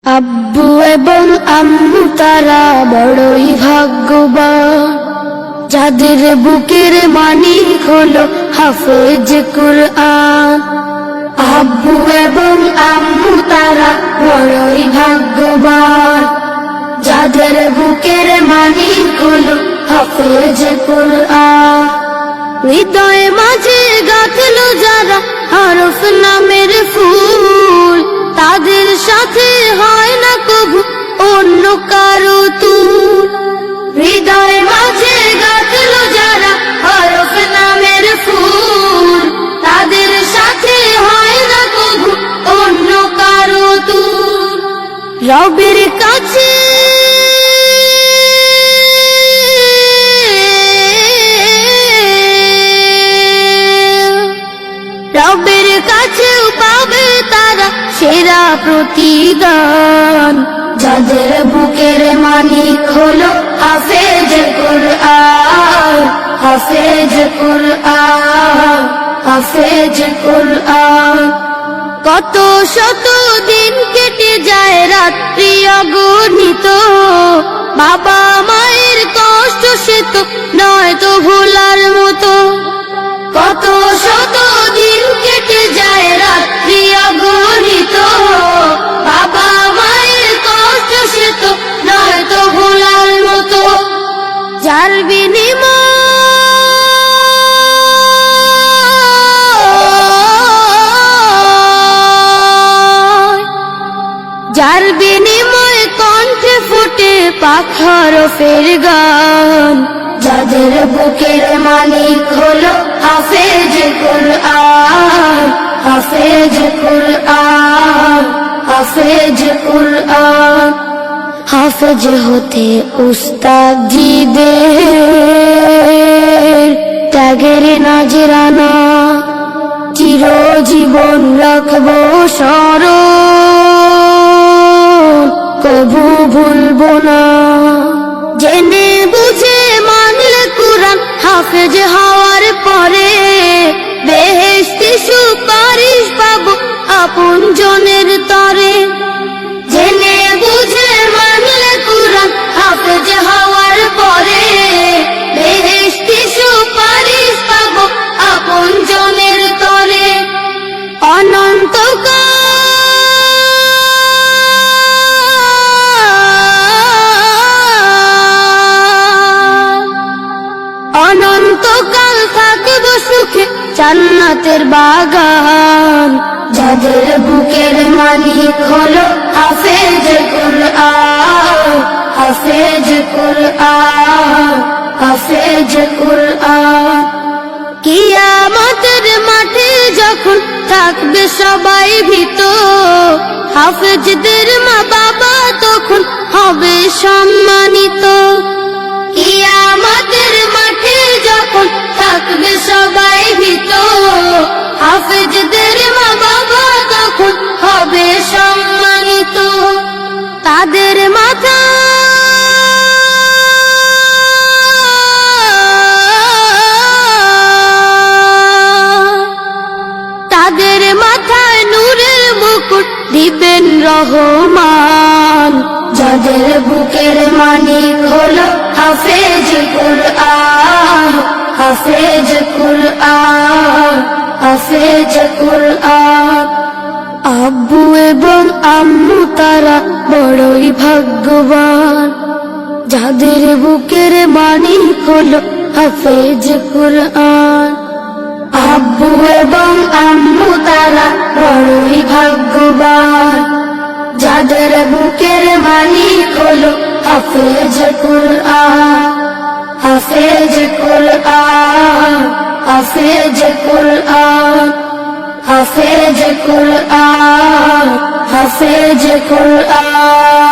আব্বু এবং আম্মু তারা বড়ই ভাগ্যবান, যাদের বুকের মানিক হলো হাফেজ কুরআন। আব্বু এবং আম্মু তারা বড়ই ভাগ্যবান, যাদের বুকের মানিক হলো হাফেজ কুরআন। হৃদয়ে মাঝে গাঁথলো যারা হরফ নামের ফুল, তাদের সাথে হয় না কবু অন্য কারো তুল। হৃদয়ে মাঝে গাঁথলো যারা হরফ নামের ফুল, তাদের সাথে হয় না কবু অন্য কারো তুল। রবের কাছে রবের কাছেও পাবে তারা সেরা প্রতিদান, যাদের বুকের মানিক হলো হাফেজ কুরআন। হাফেজ কুরআন, হাফেজ কুরআন। কত শত দিন কেটে যায় রাত্রি অগণিত, বাবা মায়ের কষ্ট সে তো নয় তো ভোলার মতো। কত শত দিন কেটে যায় রাত্রি অগণিত, বাবা মায়ের কষ্ট সে তো নয় তো ভোলার মতো। যার বিনিময় কণ্ঠে ফুটে পাখার ফের গান, যাদের বুকের মালিক হলো হাফেজ কুরআন। হাফেজ কুরআন, হাফেজ কুরআন। হাফেজ হতে উস্তাদজিদের ত্যাগের নাজরানা চিরজীবন রাখবো স্মরণ, কবু ভুলবো না। জেনে বুঝে মানলে কুরআন হাফেজ হওয়ার পরে, বেহেশতি সুপারিশ পাবো আপন জনের তরে। জেনে বুঝে মানলে কুরআন হাফেজ হওয়ার পরে, বেহেশতি সুপারিশ পাবো আপন জনের তরে। অনন্তকাল অনন্তকাল থাকবো সুখে জান্নাতের বাগান, যাদের বুকের মালিক হলো হাফেজ কুরআন। হাফেজ কুরআন, হাফেজ কুরআন। কিয়ামতের মাঠে যখন থাকবে সবাই ভীত, হাফেজদের মা বাবা তখন হবে সম্মানিত। কিয়ামতের মাঠে যখন থাকবে সবাই ভীত, হাফেজদের মা বাবা তখন হবে সম্মানিত। তাদের মাথা তাদের মাথায় নূরের মুকুট দিবেন রহমান, যাদের বুকের মানিক হলো হাফেজ কুরআন। হাফেজ কুরআন, হাফেজ কুরআন। আব্বু এবং আম্মু তারা বড়ই ভাগ্যবান, যাদের বুকের মানিক হলো হাফেজ কুরআন। আব্বু এবং আম্মু তারা বড়ই ভাগ্যবান, যাদের বুকের মালিক হলো হাফেজ কুরআন। হাফেজ কুরআন, হাফেজ কুরআন। হাফেজ কুরআন, হাফেজ কুরআন।